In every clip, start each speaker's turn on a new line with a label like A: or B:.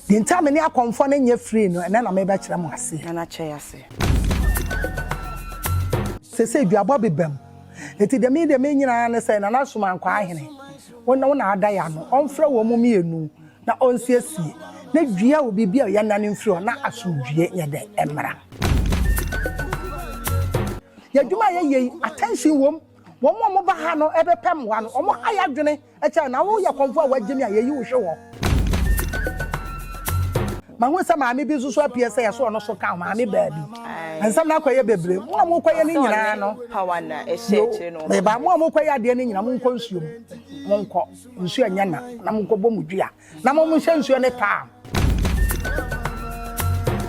A: The entire many are confounding your free, no, and then I may bet you I see.
B: And I say,
A: Say, you are Bobby Bem. It is the media meaning and say, and I saw my crying. When no one are Diana, on flow woman, you now on CSC. Next year will be a young and influence, not as soon as you get the emerald. Ya duma ye attention wom wo mo ba ha no ebe pem wa no omo aya dwene e cha na wo ya konfo wa gemi aye yi wo hwe wo ma ho sa ma me bi so apie se ya so no so ka ma me ba bi ansam na kwaye bebre mo kwaye ni nyina no
B: power na e sheche no
A: me ba mo kwaye ade ni nyina mo nko nsuo mo nko nsuo anya na mo nko bo mu dua na mo hye nsuo ne ta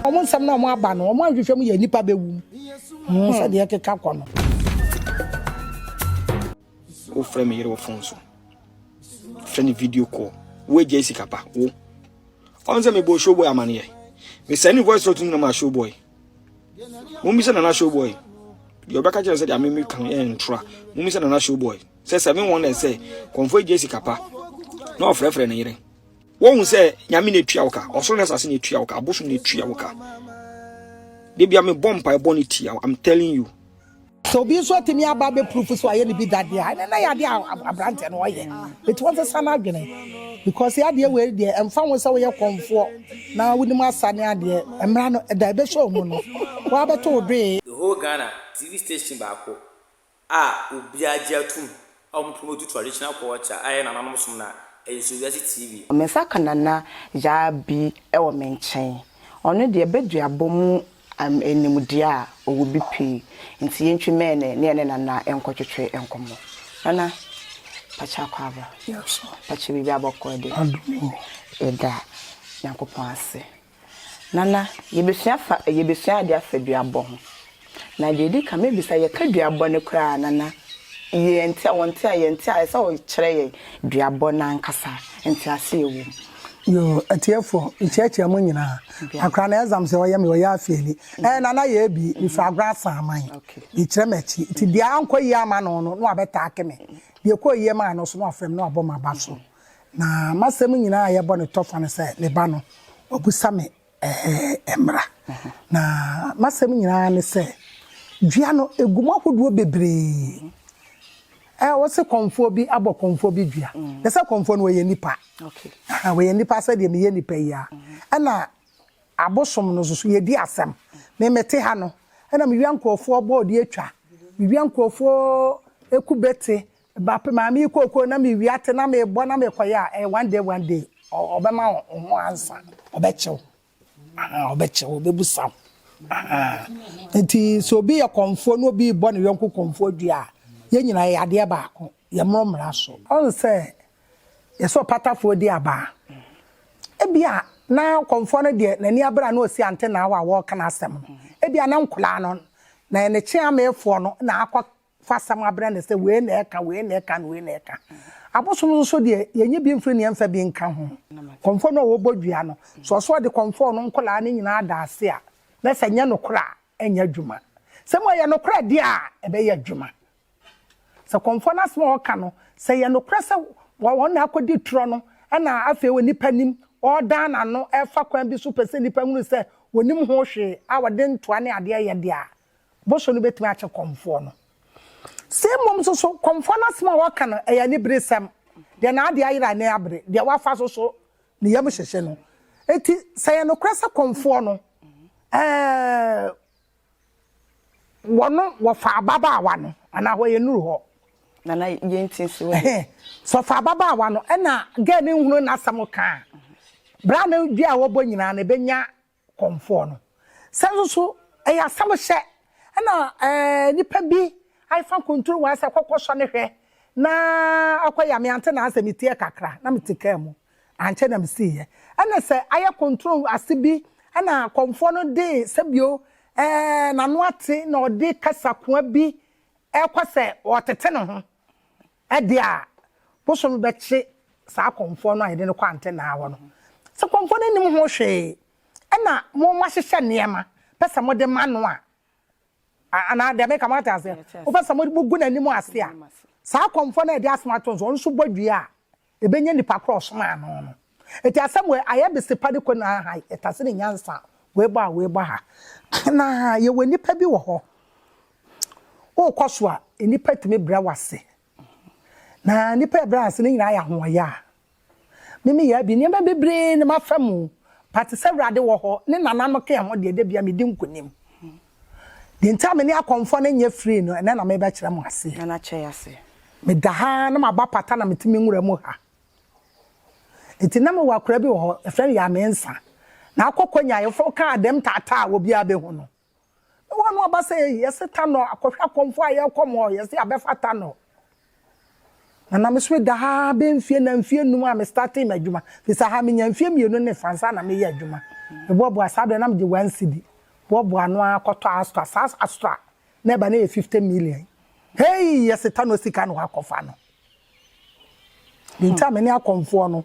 A: omo nsam na mo aba no omo ahwehwe mu ye nipa bewu so de keka kono
C: o frame yere wo phone so friend video call we jesi kapa wo on se me bo show boy amane me send voice note na ma show boy mo mi se na show boy you back at say am me kan entra mo mi se na show boy say 71 and say confo jesi kapa no frefre na yere wo hu say nyame na tua wo ka oso na sase na tua wo ka aboso na tua wo ka they be me bomb by bonity. I'm telling you.
A: So be so to me about the proof so I be that there. And I had a brand and why it was a son again. Because the idea where there and found was away comfort. Now with my son idea and ran a diabetes mono. What about the
D: whole Ghana TV station back. Ubiaja too. Promote traditional culture. I am anonymous na a TV.
B: Mesaka nana ya bi e wo menchen. Ono de bedua bomu enimudia owo bi pi nti yentwi mene ne ne nana enkotwetwe enkomo nana pacha kwaba
A: yes
B: pacha bi aboko de eda yakopon ase nana yebesua de afadua bo ho na de di ka mebisa ye kadua bo ne kra nana ye enti awonte ayenti asa o kire ye duabo na nkasa enti ase ewu
A: yo atiefo icheche mo nyina akra na exam se oya me oya afeli nana ye bi ifa grasa aman ikire mechi ti dia ankoyi ama no abeta akeme de koyi ma no so no afrem no aboma baso na masem nyina ye bo ne tofa ne se le ba no obusa me emra na masem nyina ne se dua no egumo hodo bebre what's comfort be abo comfort be dua the say comfort no ye nipa
B: okay
A: we ye nipa say de me ye nipa ya na abosom no so ye di asem me mete ha no na me wiankofo board atwa me wiankofo ekubete ba pe ma me kokoko na me wiate na me bo na me koya one day obema ho ansa obechew obebusa enti so be your comfort no be bo ne wianko comfort dua ye nyina ye ade baako ye mmomra so on say ye so patafo di aba ebia na konfo no de nani abra na osi ante na wa wo kana asem no ebia na nkola no na ne chia mefo no na akwa fasam abra ne se we na eka abosom so de ye nye bi mfiri ne mfa bi nka ho konfo no wo bodua no so de konfo no nkola ne nyina ada ase a na se nye no kora enya dwuma se mo ye no kora di a ebe ye dwuma se konfo na smo ka no se ye no kora se won na akodi tro no na afi we nipa nim order na no efa kwan bi so pese nipa hunu se wonim ho hwe a wode ntoa ne ade ye de a boso no betimi ache konfo no se mom so konfo na smo waka no eya ni bresam de na ade ayira na abre de wafa so ne yam hyehye no eti se ye no kora se konfo no wono wo fa baba wa no ana ho ye nuru ho
B: nana yenti si we
A: so fa baba wa no na ga ne hunu na asam ka bra na dua a wo bo nyina na benya konfo no senso so eya asam hye na nipa bi aifa control wa sa kokosho ne hwe na akoya me ante na asem tie kakra na metika mu anche na msiye na se aya control asibi na konfo no de sabio na no ate na ode kasakwa bi ekwase otete no ho edia boso no beche sa konfo no ayede no kwante na awo no se konfo no nim ho hwe na mo mahyehyɛ niema pesa mo de mano a ana de be kamata ase o pesa mo bugu na nim ase a sa konfo no ede asmato so nso bodua a ebenya nipa cross ma no eti asem we aye be sepa de ko na ha etase ne nyansa we ba ha na ye we nipa bi wo ho o kwaso a nipa timi bra wase na nipa bra ase ne nyina ya ho ya mimi ya bi nipa bebre ne mafamu pati se wrade wo ho ne nanam ka ho de bia me di nkonim de ntame ne akonfo ne nye free no ene na me ba kire mo ase
B: na che ase
A: me da ha na maba pata na metimi nwura mu ha enti na me wakora bi wo ho efre ya mensa na akokonya yefo ka dem tata wo bia be hu no wo no ba se yesi ta no akohwa konfo aye komo yesi abefa ta no na me so da ha be mfie na mfie num a me starting adwuma fi sa ha me nya mfie mienu ne fansa na me ye adwuma me bobo asabe na me je 1 cedi bobo anu akoto astra na ba na 50 million hey yesi ta no sika no akofa no dinta me ne akonfo no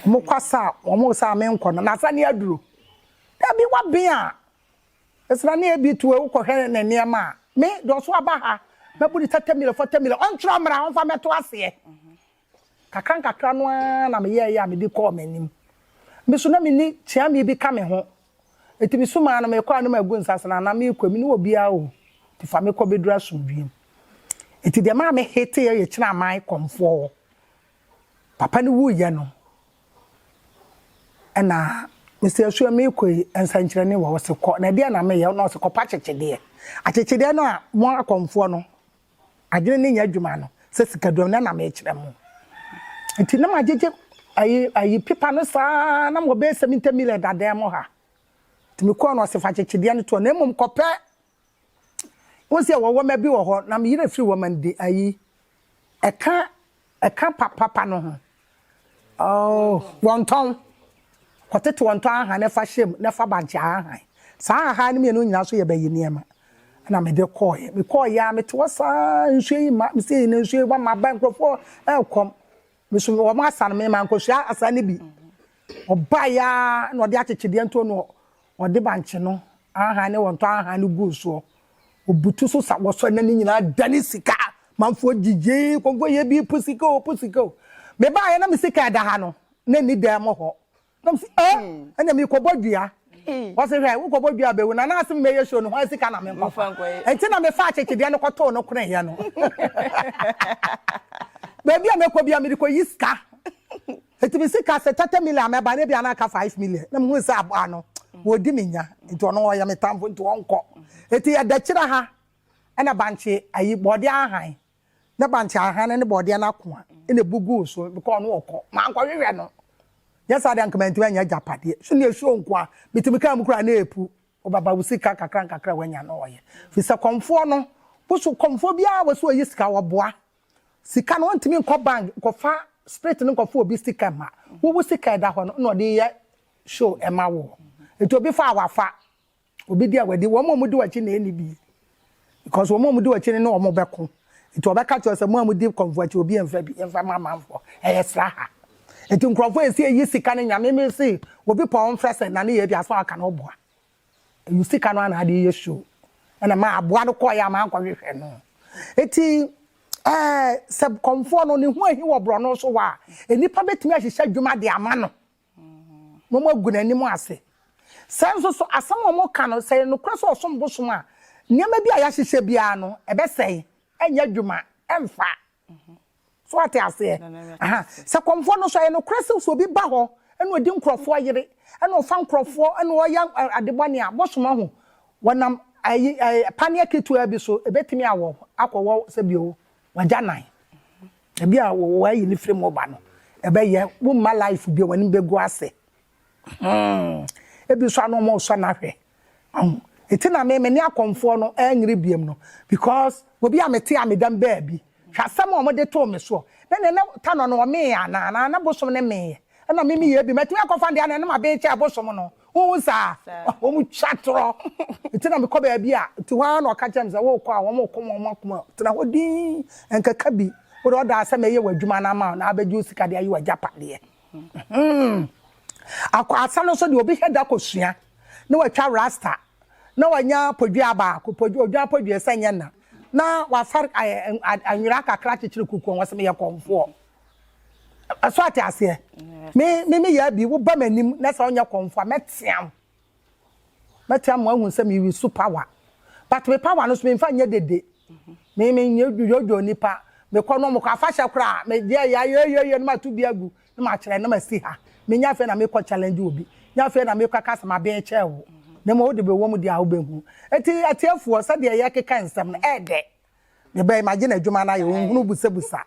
A: mo kwasa omo sa me nko no na sa ne aduro da bi wa bin a esra ne bi to e ko hwe ne ne ma me do so aba ha mabudi 30 million 40 million on tro mra on fa meto ase kakra no na me ye ya me di call manim me so na me ni tia me bi ka me ho etimi so ma na me kwa na magu nsasana na me kwa me ni obi a o ti fa me ko bedura sumdwiem eti de ma me hete ye kina mai komfo papa ni wu ye no na Mr. Sure me koi ensankyere ne wo se ko na de na me ye no se ko pa chechede achechede no a mo akomfo no agene ne nya adwuma no se sikadom na me kire mo enti na ma jeje ayi pipa no sa na mo be 70 million dada mo ha timi ko no se fa chechede no to na mum kope won se wo ma bi wo ho na me yire firi wo man de ayi eka papa no ho oh wonton kwatete wonton aha na fa shem na fa banche aha sa aha ne me no nyina so ye bayi niema na me de koye me koya me to sa nhwe ma me se ne nhwe wa ma bankrofo elkom me so wo ma san me ma nkohwa asane bi oba ya na ode achechede nto no ode banche no aha ne wonton aha ne gu so obutu so sa wo so na ni nyina dani sika manfo jije kongo ye bi pusiko me ba ya na me sika da ha no na ni da mo ho na me anya me ko bodua o se hwe wo ko bodua be wo na na asem me ye show no ho sika na me nkofa enti na me fa achechede no kwato no kone he no baby a me ko bia me ko yiska enti me sika se 30 million me ba na bia na ka 5 million na me hu se abo ano wo di menya enti ono wo ya me tamfo enti wonko enti ya da kira ha na banche ayi body ahan na banche ahan ne body na koa ene bugu so because no okọ ma nkọ hwehwe no yes ade ankamanti anya japade so ne ehwo nko a bitimi ka mukura na epu obaba wusika kakra wanya no oye fi se komfo no busu komfo bia wo so yisika wo boa sika no ntimi nkọ bank nkọ fa spirit no nkọ fa obi sika ma wo wusika da ho no de ye show ema wo eto obi fa awafa obi dia wadi wo mo mudi wachi na eni bi because wo mo mudi wachi ne wo mo beko eto obeka cho se mo mudi komfo achi obi enfa bi enfa mama mfo esra ha eto nkrofo esi eyi sika ne nyame me si obi pon frese na ne ye bi aso aka no boa eyi sika no na de ye show na ma aboa no ko ya ma nkọ hwehwe no eti sub komfo no ne hu ahi wo bro no so wa enipa betimi ahihya dwuma de ama no mo magu na nim ase senso so asam mo ka no se no kra so osom bosom a niam bi a ya hihye bia no ebe sei enya dwuma emfa so ate ase aha se komfo no so ye no kra so obi ba ho eno odi nkrofo yire eno ofa nkrofo eno oya adebone a bosom ho wonam ayi pania ketu abi so ebetimi awo akọwọ se bio wajanan ebi a wo ayi ni frame oba no ebe ye wo ma life bi woni be go ase ebi so anu mo so na hwe eti na me ni akomfo no anyire biem no because obi amete amedam ba bi hwasam o mo de to me so na ta no no me ya na bosom ne me na me ye bi metimi akofa de na ma be che abosom no wo sa wo mu chatro eti na me ko ba bi a ti wa na ka chem za wo ko a wo mo ko mo akoma tena hodi enkaka bi wo do da asem ye wadwuma na ma na abeju sika de ayi wa japade akwa asano so de obi heda kosua na watwa rasta na wanya podua ba ko podua sanya na wa far anwira kakra chechire kukuon wasem ye komfo aso ate ase me ya bi wo ba manim na sa onya konfo metiam mo ahun se me wi super power but me power no so me fa nya dede me yojo nipa me kono mo ka fa hye kra me dia ya no ma to bi agu no ma kire no ma si ha me nya fe na me ko challenge obi nya fe na me kwa kasa ma be che wo na mo de be wo mu dia wo be hu eti atiefo se de ya keka nsem na ede me be imagine adwuma na ye hunu busa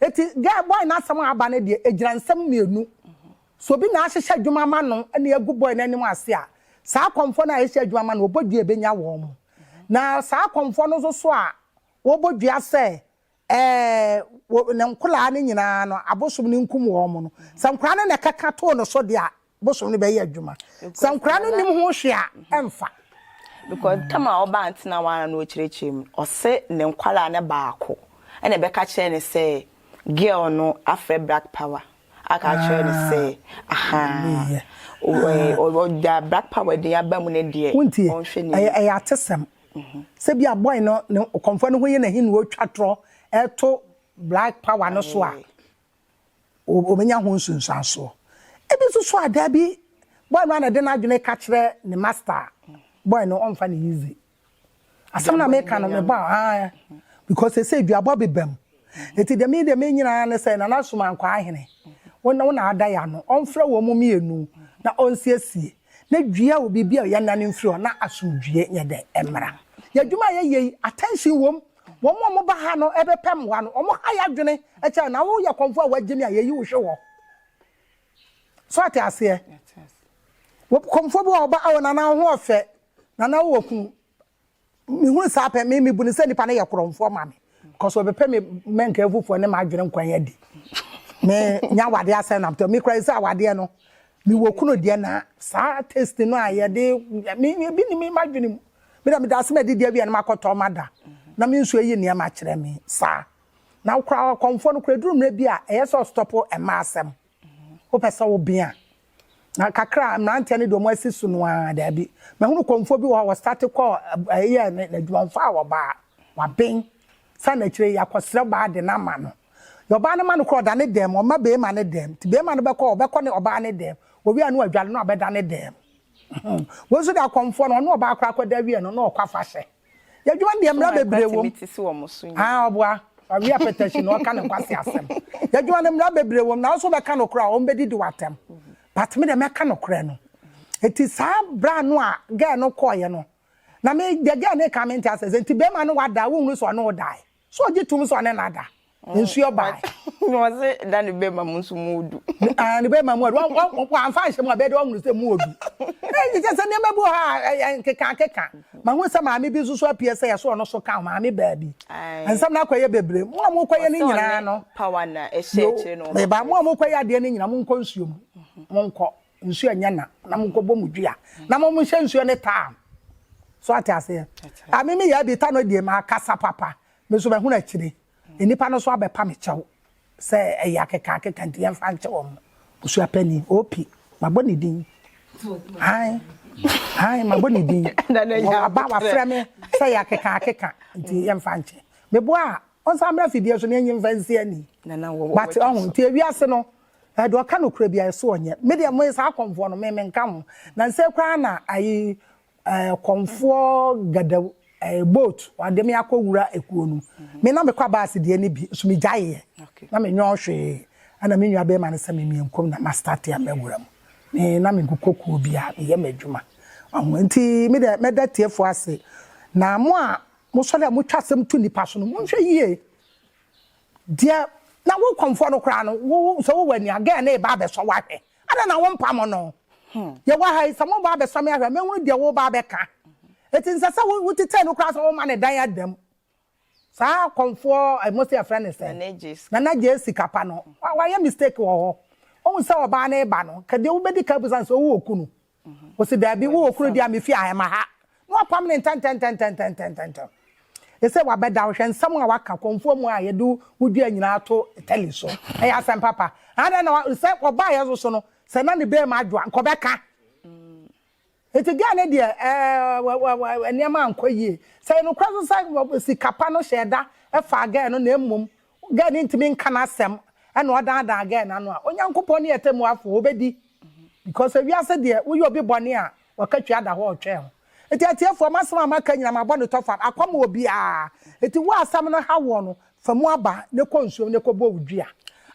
A: eti guy boy na asem aba na de egira nsem mienu so bi na ahyehyɛ adwuma ma no na egu boy na anim ase a saa komfo na ahyehyɛ adwuma ma no obodua benya wo mo na saa komfo no so a obodua se na nkola ne nyina no abosom ne nkum wo mo no sankra ne kaka to no so de a bosom ne be yɛ adwuma sankra no nim ho hwe a emfa
B: because tama oba antina wana no chirechim ose ne nkwala ne baako ene be ka kire ne say girl no afre black power aka kire ne say aha o da black power de abamu ne de
A: onhwe ne ay atesem se bia boy no komfo no ho ye na hin wo twatro eto black power no so a o menya ho nsunsanso ebi so ada bi boy no na de na adwene ka kire ne master boy no on fa ne easy asam na make no me ba because they say duabo bebam eti de me nyina na say na nasoma nkwa ahene wona ada ya no on fra wo mu mienu na on siesie na dua obi bia ya na ne mfiri na asomdue nye de emra ya dwuma ye attention wom mo ba ha no ebepem wa no omo ha ya dwene e cha na wo ya konfo a wagemi a ye wo hwe wo so ate ase wo konfo bo oba awona na ho ofe na wo ku mi hu sa pe mi bu ni se nipa na ye koromfo ma me cause obepe me menka efufo ne ma adwene nkwan ya di me nya wade ase na to mi kra sa wade no mi wo kuno de na sa test no aye de mi bi ni mi ma adwene mi da ase me de dia bi na makoto mada na mi nso eyi ne ma kire mi sa na kra konfo no kra duru mra bi a eye so stop e ma asem wo pesa wo bia na kakra mrante ne do mo asisu no a da bi me hunu konfo bi wo start call eye na dwonfa wo ba wa ben sa na kire yakosre ba de na ma no yo ba ne ma no call da ne dem o ma be ma ne dem ti be ma no be call ne oba ne dem obi anu adwale no abeda ne dem wo so da konfo no no oba akra akwada wi no no okwafa hye ya dwuma de mra bebre wo oboa wi apetashi no ka ne kwase asem ya dwuma ne mra bebre wo na so be ka no kra o mbedi watem but me de meka no kra no eti sa bra no a girl no call ye no na me de girl ne comment as enti be ma no wada wo hunu so no die so gitum so ne nada nsuo bai
B: no se da ne be ma munsu mudu
A: ne be ma mudu wo anfa hye mu abede wo hunu se mudu e je se ne mebu ha keka ma hu se ma me bi susu apie se ye so no so ka ma me baabi ansam na kwaye bebre mo kwaye ne nyina no
B: power na e sheche no
A: me ba mo kwaye ade ne nyina mo nko nsuo mu mo nko nsuo anya na mo nko bomu dua na mo hye nsuo ne taa so ate ase a me ya bi ta no die ma kasa papa me so be hu na kire enipa no so abepa me chew se eya keka nti yem fa chew mo usu apani opi maboni din hai maboni din aba wa frame se ya keka nti yem fa nche me bo a on sa amra fidie so ne nyim fansi ani but on nti ewiase no do ka no kura bia so onye me de mo sa akomfo no me nka ho na nse kwa na ayi komfo gada boat wade me akowura ekuo nu me na me kwa baase de ni bi so me jaye na me nyo hwe ana me nwa be ma ne se me mienkom na ma start ya mewura mu me na me kokoku bia ye madwuma nti me da tiefo ase na mo a mo so le mo twasem tu nipa so no mo hwe yie dia na wo komfo no kra no wo so wo wani aga na e ba be so wa hwe ana na wo mpam no ye wa hai samo ba be so me ahwe me hunu dia wo ba be ka eti nsasa wo tete no kra so wo ma ne dan adam sa komfo I must have friend say na jesi kapa no wa ye mistake wo ho o se oba na e ba no ka de wo bedi ka busan so wo okunu wo se da bi wo okunu dia me fi ahema ha no pam ne tan ese wa beda wo hwen sam a waka komfo mu a ye du wudua nyina ato tele so e asem papa ana na se oba ye so no se na ne be ma adwa nko beka eti ga ne de eniama ankoyie se no kwaso sa sikapa no sheda e fa ga no na emmom ga ne ntimi nka na asem and oda again anu a onyankopon ne etemu afo obedi because we ase de we obi bone a wakatwa da ho otwe ho eti atiefo masema maka nyina mabɔ ne tofa akwam obi a eti wo asam no ha wo no famu aba ne konsuom ne kɔbɔ wudua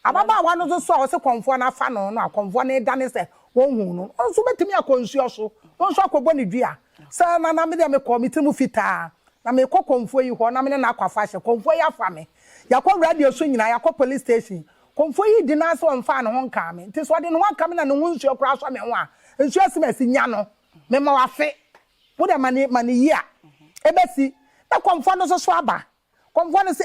A: ababa wa no so o se konfo na fa no no akonfo ne dane se wonhu no nso betimi akonsuo so nso akɔbɔ ne dua sa na me de me committee mu fita na me kɔ konfo yi ho na me na akwafa hye konfo yi afa me yakɔ radio so nyina yakɔ police station konfo yi di na so mfa ne ho nka me nti so de no nka me na ne ho nsuo kora so me ho a nsuo asimasi nya no me ma wafe wo de mani yi a ebesi na konfo no so aba konfo no se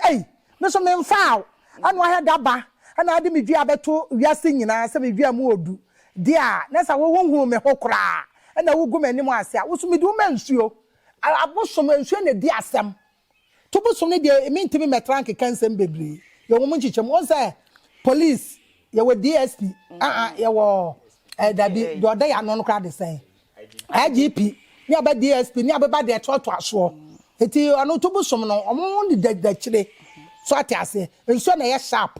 A: me so me mfa anu ahia daba ana ade me dua beto wiase nyina se me dua mu odu dia na sa wo hu me ho kora na wo gu mani mu ase a wo so me du mansuo abosom nsuo na di asem to bosom ne de me ntimi metrank kansem bebre ye wo mu nchichem won say police ye wo DSP ye wo dabi do da ya no kra de say IGP ni aba DSP ni aba de toto aso eti anu to bosom no omo ni da chire so ate ase nsuo na ye sharp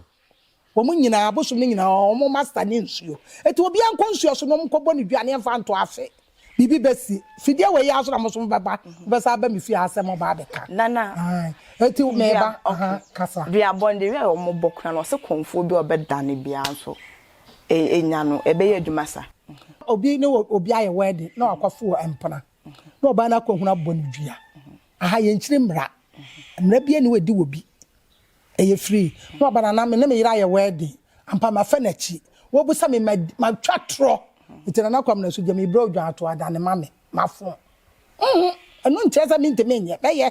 A: omo nyina abosom ni nyina omo master ni nsuo eti obi anko nsuo so no mkɔbɔ ni duane mfa nto afe bibi besi fidie we ya so na mosom baba besa ba mi fi asem ba beka
B: nana
A: eti meba kasa
B: bia bonde we omo bokra no se konfo bi obedane bia so enya no ebe ye adwuma sa
A: obi ne obi aye wedding na akwafo empana na oba na akohuna bɔ ne dua aha ye nkyire mra bia ne wedi wobi eye free na oba na me yira aye wedding ampa ma fa na chi wo bu sa me ma twa tro itina na kwam na so jami bro dwa ato ada ne mame mafo enu nkyesa mi nteme nye beye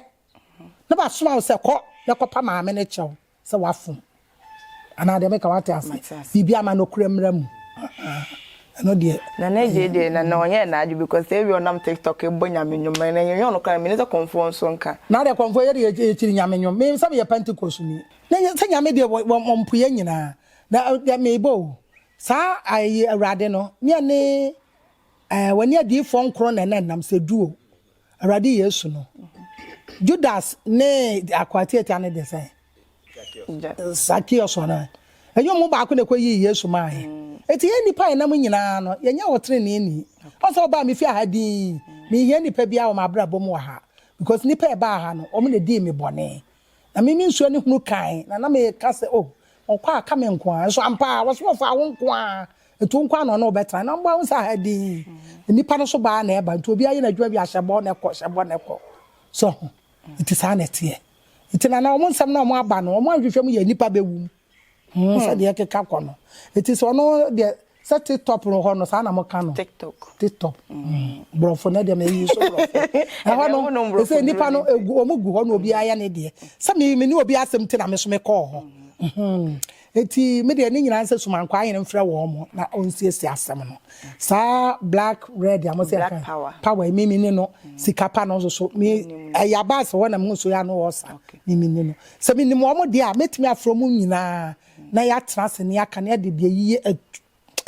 A: na ba soma wo se kɔ na kɔpa ma me ne kyɛw se wafo ana de me ka wate ase bibia ma no kura mra mu no de
B: na je na onye na aju because every on TikTok e bonya menyo na yenyo no kan me ne konfo so nka
A: na de konfo ye de chiri nyamenyo me sabe ye Pentecost ni na se nyame de mompo ye nyina na me bo sa ayi awrade no ne wani adi fo nkro na nam se duo awrade Yesu no Judas ne akwati eta ne de sai Sakio so na enyo mo ba ko ne koyi Yesu mai eti ye nipa na mo nyina no ye nya wotre ne ni oso ba me fi aha din me hia nipa bia wo mabrabo mo ha because nipa e ba ha no o me ne di me bone na me nsuo ne hunu kan na me ka se okwa aka me nko a so ampa wo so fa wo nko a etu nko na no betra na mba wo sa ha din nipa no so ba na e ba nto obi aye na dwa bi ahyebo ne ko so it is anete it na na mo nsam na mo aba no mo ahwehwem ye nipa bewu so de keka ko no it is ono de set TikTok no ho no sa na mo ka no TikTok brofo na de me yi so brofo no se nipa no omugu ho no obi aya ne de sa me ni obi asem te na me so me ko ho eti me de ni nyina nse so man kwa yin mfra wo mo na onsiesi asem no sa black red ya mo se
B: aka
A: power mi ni no sikapa no so mi ayaba se wona mo so ya no wo sa mi ni no se mi ni mo mo de a metimi afro mu nyina na ya trans ne aka na de yi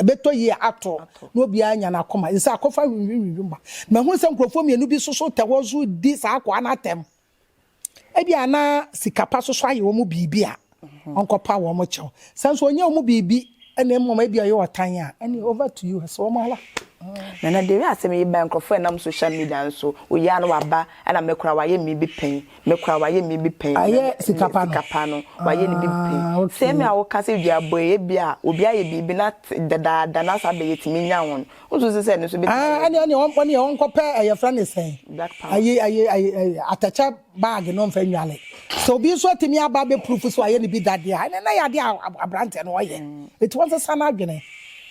A: beto yi ato no obi anya na koma isa akofa wiwi ma ma hu se nkrofo mienu bi so te wo zo di sa akwa na tem ebi ana sikapa so aye wo mu bibi a onkopa wo mo chew sanso onye wo mu bibi ene mo ma ebi aye otan a any over to you so mo ala
B: na de wi asem yi ba nkrofo na social media nso oya na waba ana mekura waye mi bi pen mekura waye mi bi pen
A: aye sikapa
B: no waye ni bi pen se me awo kase dua boye bia obi aye bibi na dada na sa be yetimi nya won ozo se ne so be
A: ani on kopa aye friend say aye atacha bag no mfa nwale so bi so atimi aba be proof so aye ni bi dade a na ya de abrante no oye it was a sana adwene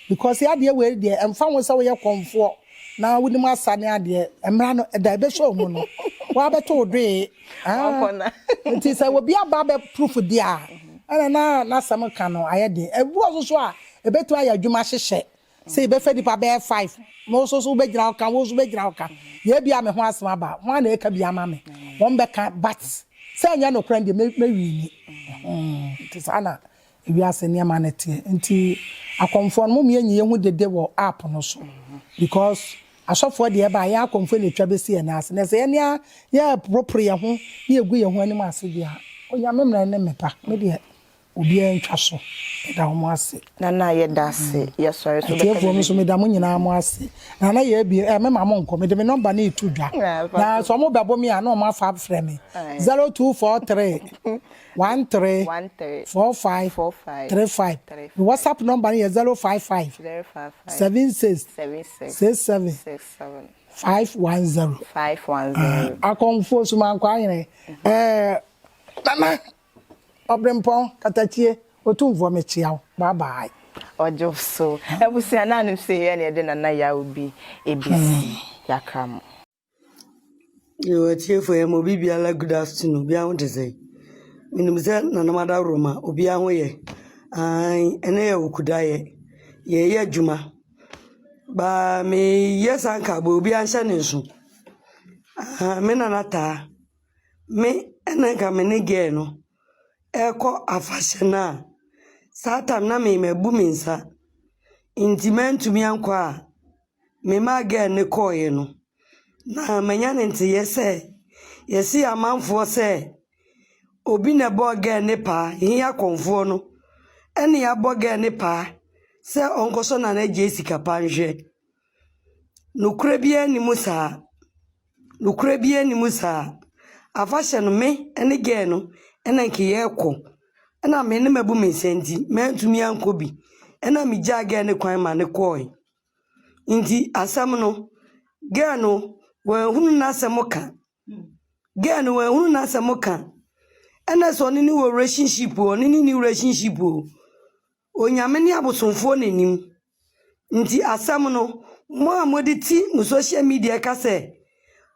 A: because ya de we de emfa won se we ye konfo na woni mu asane ade emra no da be so mu no wa beto dwe nti se we bi aba be proof dia na sam kan no aye de ebu so a ebeto aya dwuma hyehye se be fa dipa be 5 mo so be gira oka wo so be gira oka ye bia me ho asem aba ho na eka bia ma me won be ka but se anya no kran de me wi ni nti sana ebi asene ma na tie nti akonfo no me enyi hu dede wo app no so because asofo de ba ya akonfo le twa be sie na ase na se ya propre ye ho ye egu ye ho anim ase bia onya memra ne mepa me de obi antwa so da ho ase
B: na ye da se ye sorry so
A: be ka so me da mo nyina mo ase na ye bi me mama nko me de me number na etu dwa na so mo bebo me ana o ma fa frɛ me 0243 13 45 35 the WhatsApp number is 055 76 67 510 akonfo so man kwa yene mama obrempon katachie otumvo me chiaw bye bye
B: ojo so ebusia na anu se ye na de na ya obi ebisi yakram
E: yo tiefo e mo bibia la good afternoon bia ho de say minum se na na mada roma obi a ho ye ai ene ye okudaye ye adwuma ba me yesanka ba obi anhye ne nso me na nata me ene ka me ne ge no eko afashena satan na me mebu minsa intimentu mi anko a me ma ge ne koye no na manya ne nte yese yesi amanfo se obi na bo ge ne pa hia konfo no ene ya bo ge ne pa se onkoso na na Jessica panje nukure bia ni musa afashe no me ene ge no ena nke ye ko ena me ne mabu me senti mentumi anko bi ena mi jage ne kwan ma ne koy nti asam no ge no we hunu na asemoka ge no we hunu na asemoka ena so ni wo relationship o ni relationship o onyame ni abosomfo nanim nti asam no mo amodi ti mu social media ka se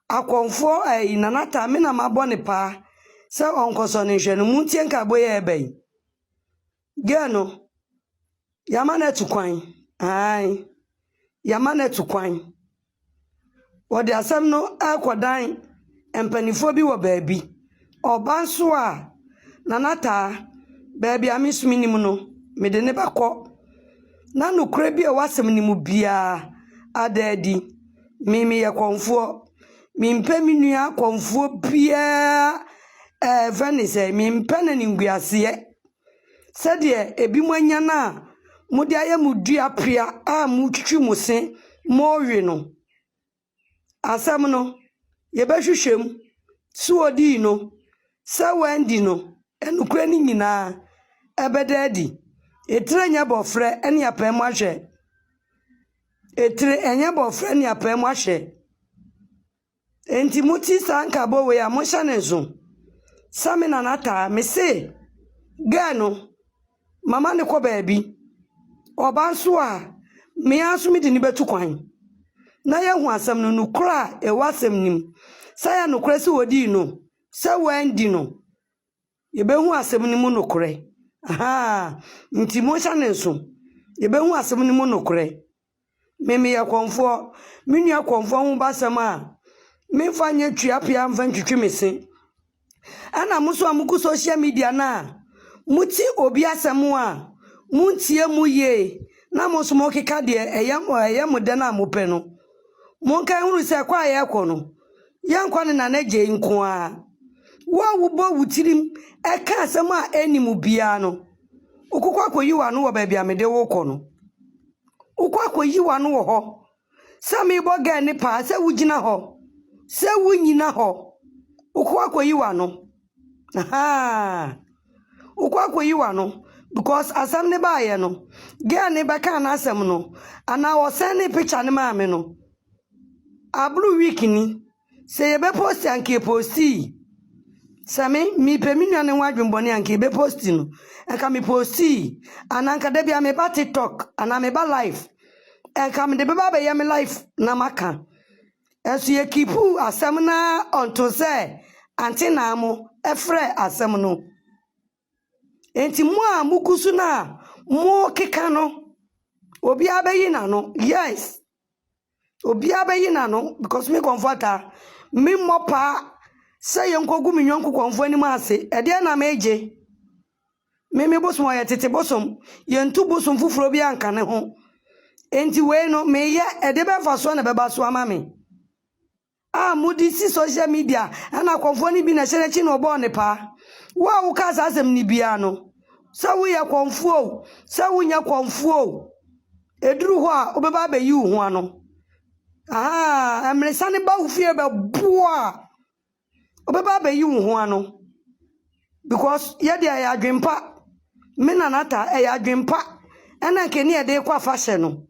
E: akonfo nanata me na mabɔ ne pa se onkoso ne hwe no muntie nka boye ebe gano yamana tukwan ai yamana tukwan wode asam no akodan empanifo bi wo baabi obanso a nanata baabi amisumi nim no me de ne bakɔ na no kura bi a wasem nim bia adadi mimi ye konfo mimpe minua konfo bia vanise mimpe na ninguase sede ebi mwanya na mudi aye mudua pria a mutwitwi muse mowe no asam no ye behwehwem suodi no sawandi no enukura ni nyina ebedadi etre nya bofre ene apem ahwe etre enya bofre ene apem ahwe enti muti sanka bo we amosha nezo sami na nata me se gano mama ne ko baabi obanso a me aso mi de ni betu kwan na ye hu asam no nukura e wasam nim saya nukura se wodi no se wandi no ye be hu asam nim nukura aha nti mosha nezo ye be hu asam nim nukura meme ya konfo minu ya konfo hu basam a me fanye tuapia mfa ntwitwi mese ana muso amuku social media na muti obi asem a muntie mu ye na muso mo keka de eyam de na mope no monka huru se kwa ye ko no yankwa ne na je nko a wa wo bo wutirim e ka asem a enimu bia no ukukwa koyiwa no wo ba bia me de wo ko no ukwa koyiwa no wo ho sami bo ga ne pa se wugina ho se wunyina ho ukwa koyiwa no aha ukwa koyiwa no because asam ne ba ye no ga ne ba ka na asam no ana wo send ne picture ne ma me no ablu week ni se ye be post anke posti sami mi pe mi nwane wadwumbo ne anke be posti no enka mi posti ananka de bia me ba TikTok ana me ba live enka me de be ba be ye me live na maka enso ye kipu asam na onto se anti na mo efre asam no enti mo a mukusu na mo keka no obi abayi na no yes obi abayi na no because me comforter me mopa say yenkogu me nyonko konfo ani ma ase e de na meje me bosom ya tete bosom yentu bosom fufuro bi anka ne ho enti we no me ye e de be fa so na be ba so ama me mudi si social media ana konfo ni bi na hyerechi no obo ne pa wa wo ka asem ni bia no Sawu ya konfuo, sawu nya konfuo. Eduru ho a obeba be yi ho ano. Ah, amresane ba ufie be boa. Obeba be yi ho ano. Because ye de ya adwempa. Me nanata e ya adwempa. Ana ke ne de kwa fashion no.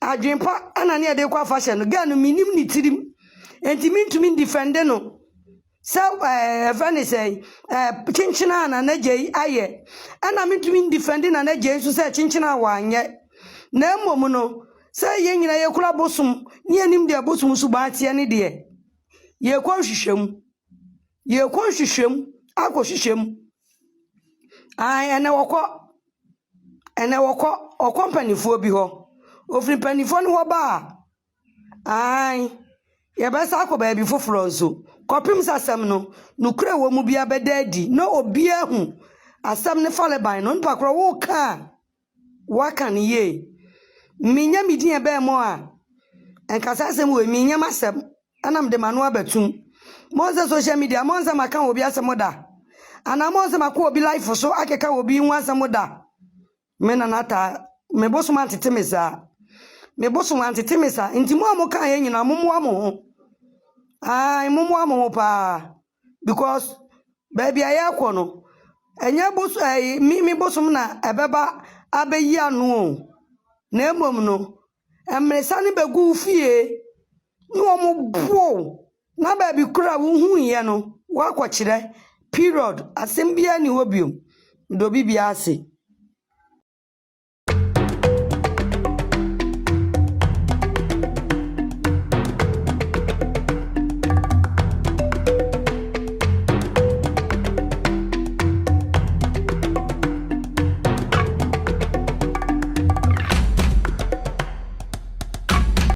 E: Adwempa ana ne de kwa fashion no. Ga no minim ni tirim. Enti mintumi defend no. So funny say chinchina na naje aye. Ana mintumi defend na naje so say chinchina wa anye. Na mmom no say ye nyina ye kura bosum ne anim de bosum so ba tie ne de. Ye kwa hwehwem. Ye kwa hwehwem akohwehwem. Ai ene woko o company fo bi ho. Ofri panifo ne ho ba. Ai ye be sa ko ba bi foforo nso. Kopim sasem no nukure wo mu bia bedadi na obia hu asem ne fale ban no npa kro wo ka waka ne ye minya midin e be mo a enkasa asem we minya masem anam de manu abatum mo ze social media mo nza maka obi asem da ana mo nza maka obi life so akeka obi nwa asem da me na nata me bosuma tetemesa nti mo amoka ye nyina mo ho. Ai mumu amu pa because baby ayakwo no enye bosu mi bosum na ebeba abeyi anu na emom no emresa ne begu fie no omo bo na baby kura wo hu ye no wa kwakire period asem bia ni obiom do bibia ase